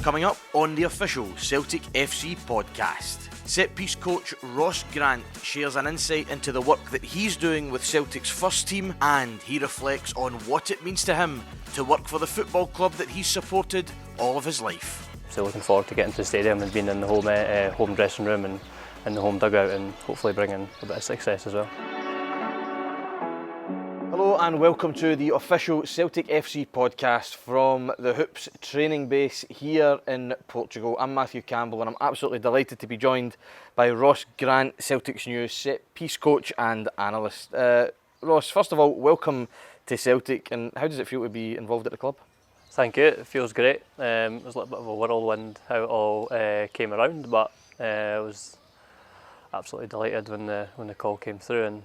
Coming up on the official Celtic FC podcast, set-piece coach Ross Grant shares an insight into the work that he's doing with Celtic's first team, and he reflects on what it means to him to work for the football club that he's supported all of his life. So looking forward to getting to the stadium and being in the home dressing room and in the home dugout, and hopefully bringing a bit of success as well. Hello and welcome to the official Celtic FC podcast from the Hoops training base here in Portugal. I'm Matthew Campbell and I'm absolutely delighted to be joined by Ross Grant, Celtic's new set-piece coach and analyst. Ross, first of all, welcome to Celtic, and how does it feel to be involved at the club? Thank you, it feels great. It was a little bit of a whirlwind how it all came around, but I was absolutely delighted when the call came through, and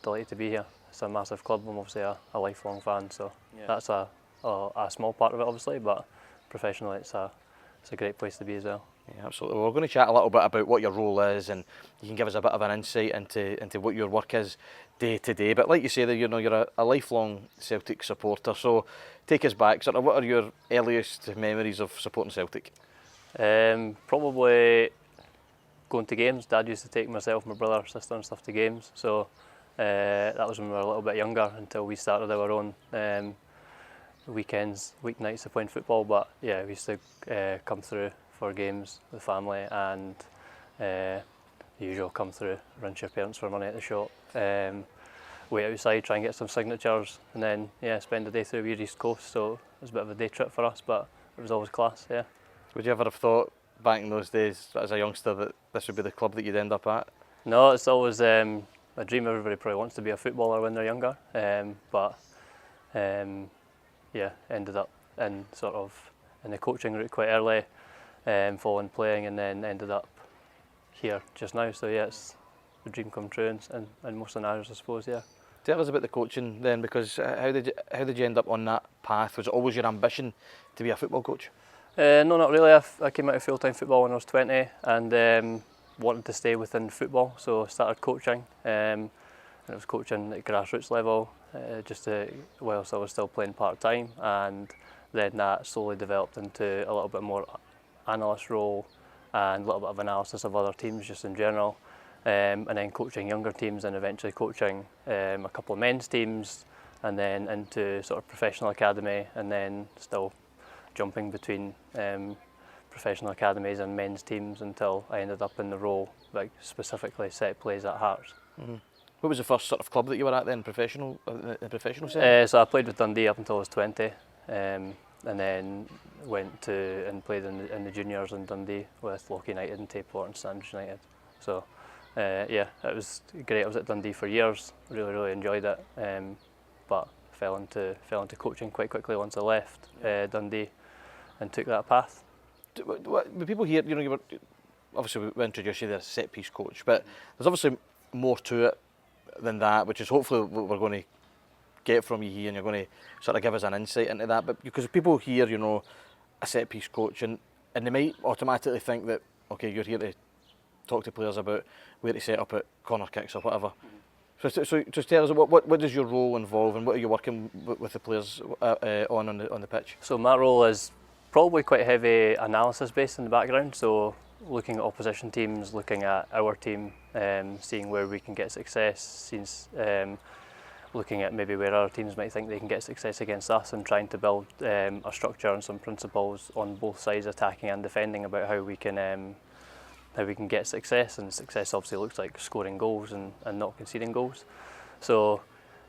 delighted to be here. It's a massive club. I'm obviously a lifelong fan, so that's a small part of it, obviously, but professionally it's a great place to be as well. Yeah, absolutely. Well, we're going to chat a little bit about what your role is, and you can give us a bit of an insight into what your work is day to day. But like you say, that you're a lifelong Celtic supporter, so take us back. Sort of, what are your earliest memories of supporting Celtic? Probably going to games. Dad used to take myself, my brother, sister and stuff to games, so that was when we were a little bit younger, until we started our own weeknights of playing football. But yeah, we used to come through for games with family, and the usual come through, run to your parents for money at the shop, wait outside, try and get some signatures, and then spend the day through the East Coast. So it was a bit of a day trip for us, but it was always class. Yeah. Would you ever have thought back in those days as a youngster that this would be the club that you'd end up at? No, it's always a dream. Everybody probably wants to be a footballer when they're younger, but ended up in the coaching route quite early, following playing, and then ended up here just now. So yeah, it's the dream come true in most scenarios, I suppose. Yeah. Tell us about the coaching then, because how did you end up on that path? Was it always your ambition to be a football coach? No, not really. I came out of full-time football when I was 20, and wanted to stay within football, so I started coaching, and it was coaching at grassroots level, whilst I was still playing part-time, and then that slowly developed into a little bit more analyst role and a little bit of analysis of other teams just in general, and then coaching younger teams, and eventually coaching a couple of men's teams, and then into sort of professional academy, and then still jumping between professional academies and men's teams until I ended up in the role, like setting set plays at Hearts. Mm-hmm. What was the first sort of club that you were at then, professional setting? So I played with Dundee up until I was 20, and then went to and played in the juniors in Dundee with Loch United and Tapleport and Sandwich United. So it was great. I was at Dundee for years, really enjoyed it, but fell into coaching quite quickly once I left Dundee and took that path. When people hear, you were obviously, we introduced you as a set-piece coach, but there's obviously more to it than that, which is hopefully what we're going to get from you here, and you're going to sort of give us an insight into that. But because people hear, a set-piece coach, and they might automatically think that, okay, you're here to talk to players about where to set up at corner kicks or whatever. Mm-hmm. So just tell us, what does your role involve, and what are you working with the players on the pitch? So my role is probably quite heavy analysis based in the background, so looking at opposition teams, looking at our team, seeing where we can get success, looking at maybe where other teams might think they can get success against us, and trying to build a structure and some principles on both sides, attacking and defending, about how we can get success. And success obviously looks like scoring goals and not conceding goals. So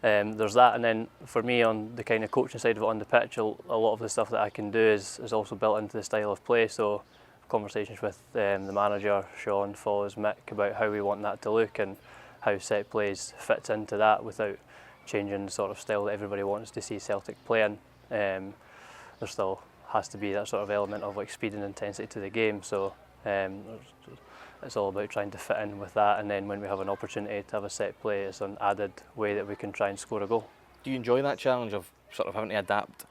there's that, and then for me, on the kind of coaching side of it on the pitch, a lot of the stuff that I can do is also built into the style of play. So conversations with the manager, Sean, follows Mick, about how we want that to look and how set plays fits into that without changing the sort of style that everybody wants to see Celtic playing. There still has to be that sort of element of like speed and intensity to the game. So it's all about trying to fit in with that, and then when we have an opportunity to have a set play, it's an added way that we can try and score a goal. Do you enjoy that challenge of sort of having to adapt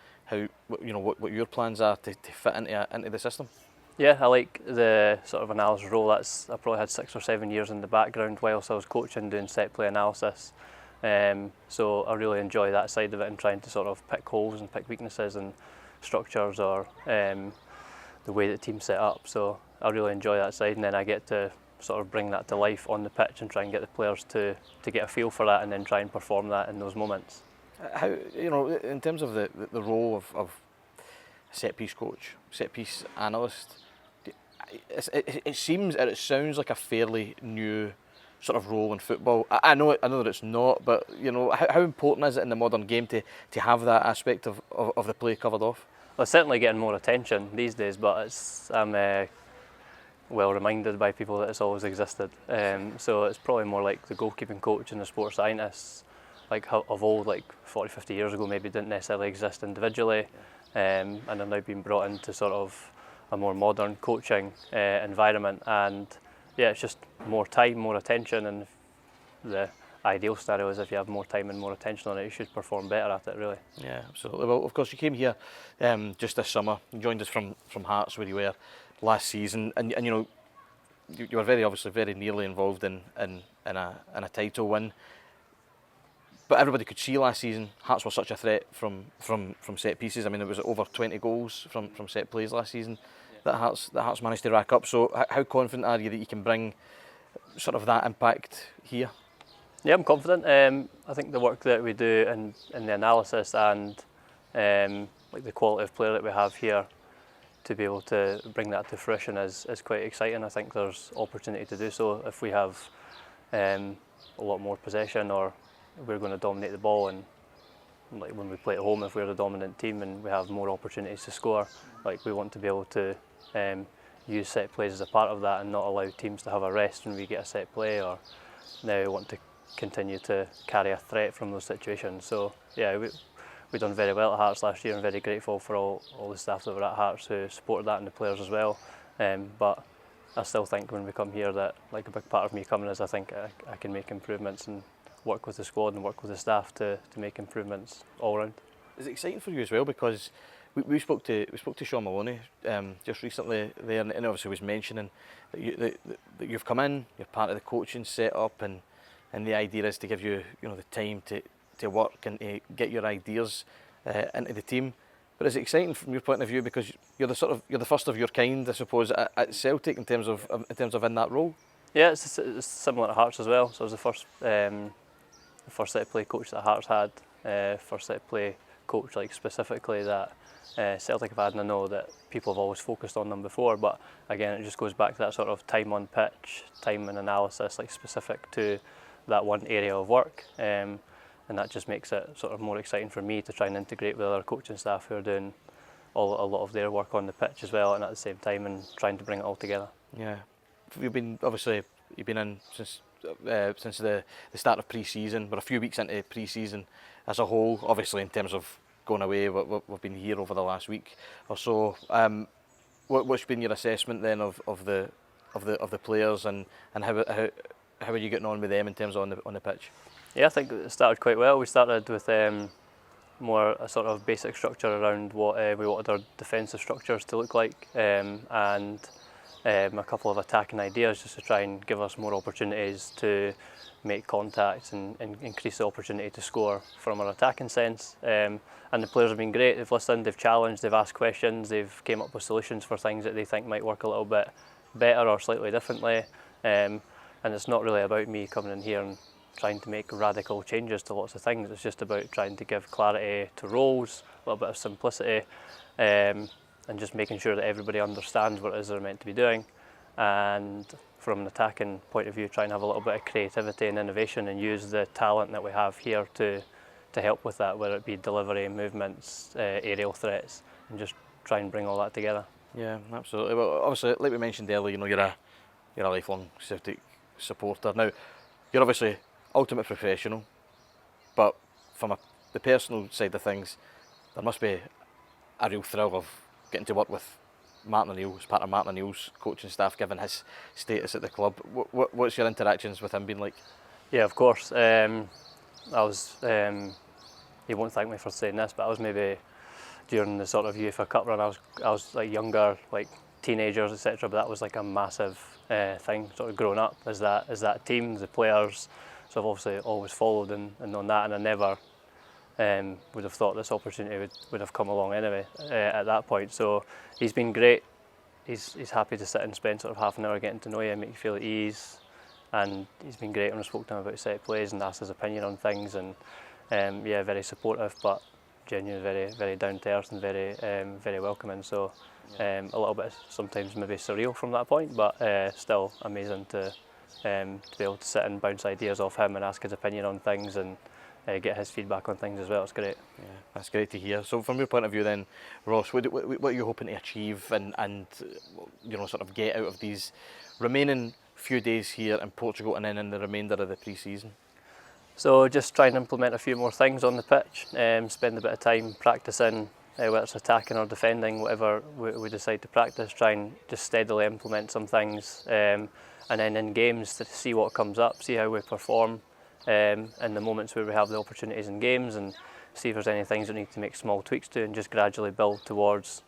what your plans are to fit into the system? Yeah, I like the sort of analysis role. I probably had 6 or 7 years in the background whilst I was coaching, doing set play analysis. So I really enjoy that side of it, and trying to sort of pick holes and pick weaknesses and structures, or way that teams set up. So I really enjoy that side, and then I get to sort of bring that to life on the pitch and try and get the players to get a feel for that, and then try and perform that in those moments. How, in terms of the role of set piece coach, set piece analyst, it seems, it sounds like a fairly new sort of role in football. I know that it's not, but how important is it in the modern game to have that aspect of the play covered off? Well, it's certainly getting more attention these days, but I'm well reminded by people that it's always existed. So it's probably more like the goalkeeping coach and the sports scientists, like of old, like 40, 50 years ago, maybe didn't necessarily exist individually, and are now being brought into sort of a more modern coaching environment. And yeah, it's just more time, more attention, and the ideal scenario is if you have more time and more attention on it, you should perform better at it, really. Yeah, absolutely. Well, of course, you came here just this summer. You joined us from Hearts, where you were last season, and you were very nearly involved in a title win. But everybody could see last season Hearts were such a threat from set pieces. I mean, it was over 20 goals from set plays last season that Hearts managed to rack up. So how confident are you that you can bring sort of that impact here? Yeah, I'm confident. I think the work that we do in the analysis and like the quality of player that we have here, to be able to bring that to fruition is quite exciting. I think there's opportunity to do so if we have a lot more possession, or we're going to dominate the ball, and like when we play at home, if we're the dominant team and we have more opportunities to score, like we want to be able to use set plays as a part of that and not allow teams to have a rest when we get a set play, or now we want to continue to carry a threat from those situations. So yeah, we done very well at Hearts last year, and very grateful for all the staff that were at Hearts who supported that, and the players as well. But I still think when we come here that like a big part of me coming is I think I can make improvements and work with the squad and work with the staff to make improvements all round. Is it exciting for you as well, because we spoke to Sean Maloney just recently there, and obviously was mentioning that you've come in, you're part of the coaching setup, and the idea is to give you the time to work and to get your ideas into the team. But is it exciting from your point of view, because you're the first of your kind, I suppose, at Celtic in terms of in that role? Yeah, it's similar to Hearts as well. So I was the first set play coach that Hearts had, first set play coach like specifically that Celtic have had, and I know that people have always focused on them before, but again it just goes back to that sort of time on pitch, time and analysis like specific to that one area of work, and that just makes it sort of more exciting for me to try and integrate with other coaching staff who are doing a lot of their work on the pitch as well, and at the same time and trying to bring it all together. Yeah, you've been in since the start of pre-season. We're a few weeks into pre-season as a whole. Obviously, in terms of going away, we've been here over the last week or so. What's been your assessment then of the players, and how are you getting on with them in terms of on the pitch? Yeah, I think it started quite well. We started with more a sort of basic structure around what we wanted our defensive structures to look like, and a couple of attacking ideas just to try and give us more opportunities to make contacts and increase the opportunity to score from our attacking sense. And the players have been great. They've listened, they've challenged, they've asked questions, they've came up with solutions for things that they think might work a little bit better or slightly differently. And it's not really about me coming in here and trying to make radical changes to lots of things. It's just about trying to give clarity to roles, a little bit of simplicity, and just making sure that everybody understands what it is they're meant to be doing. And from an attacking point of view, try and have a little bit of creativity and innovation and use the talent that we have here to help with that, whether it be delivery, movements, aerial threats, and just try and bring all that together. Yeah, absolutely. Well, obviously, like we mentioned earlier, you're a lifelong Celtic supporter. Now, you're obviously ultimate professional, but from the personal side of things, there must be a real thrill of getting to work with Martin O'Neill as part of Martin O'Neill's coaching staff, given his status at the club. What's your interactions with him been like? Yeah, of course. I was. He won't thank me for saying this, but I was maybe during the sort of UEFA Cup run. I was like younger, like teenagers, etc. But that was like a massive thing, sort of growing up as that team, the players. So I've obviously always followed and known that, and I never would have thought this opportunity would have come along anyway at that point. So he's been great he's happy to sit and spend sort of half an hour getting to know you and make you feel at ease. And he's been great when I spoke to him about set plays and asked his opinion on things. And very supportive, but genuinely very down to earth and very welcoming. So a little bit sometimes maybe surreal from that point, but still amazing to be able to sit and bounce ideas off him and ask his opinion on things and get his feedback on things as well. It's great. Yeah, that's great to hear. So from your point of view then, Ross, what are you hoping to achieve and sort of get out of these remaining few days here in Portugal and then in the remainder of the pre-season? So just try and implement a few more things on the pitch, spend a bit of time practicing, whether it's attacking or defending, whatever we decide to practice, try and just steadily implement some things, and then in games to see what comes up, see how we perform in the moments where we have the opportunities in games, and see if there's any things that need to make small tweaks to, and just gradually build towards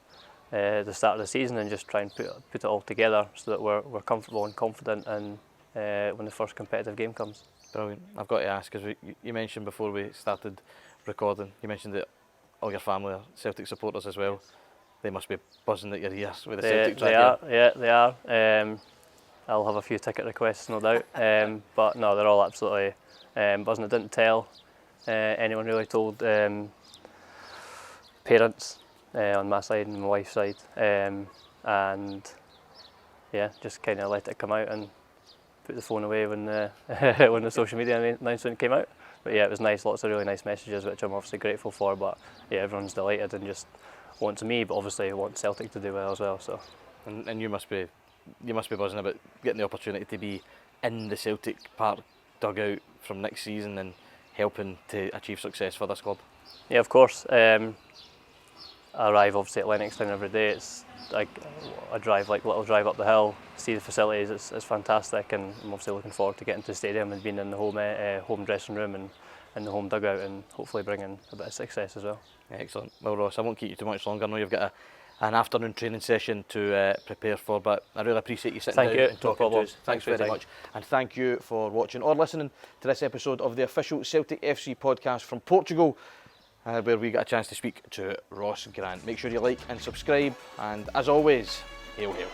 the start of the season and just try and put it all together so that we're comfortable and confident and when the first competitive game comes. Brilliant. I've got to ask, because you mentioned before we started recording, you mentioned that all your family are Celtic supporters as well. They must be buzzing at your ears with the Celtic track. They are. I'll have a few ticket requests, no doubt. But no, they're all absolutely buzzing. I didn't tell anyone really. Told parents on my side and my wife's side, and just kind of let it come out and put the phone away when the when the social media announcement came out. But yeah, it was nice, lots of really nice messages, which I'm obviously grateful for. But yeah, everyone's delighted and just wants me, but obviously wants Celtic to do well as well. So, and you must be buzzing about getting the opportunity to be in the Celtic Park dugout from next season and helping to achieve success for this club. Yeah, of course. I arrive obviously at Lennoxtown every day. It's like a little drive up the hill, see the facilities. It's fantastic, and I'm obviously looking forward to getting to the stadium and being in the home dressing room and in the home dugout, and hopefully bringing a bit of success as well. Excellent. Well, Ross, I won't keep you too much longer. I know you've got an afternoon training session to prepare for, but I really appreciate you sitting down and talking to us. Thanks very much, and thank you for watching or listening to this episode of the official Celtic FC podcast from Portugal, where we got a chance to speak to Ross Grant. Make sure you like and subscribe, and as always, hail, hail.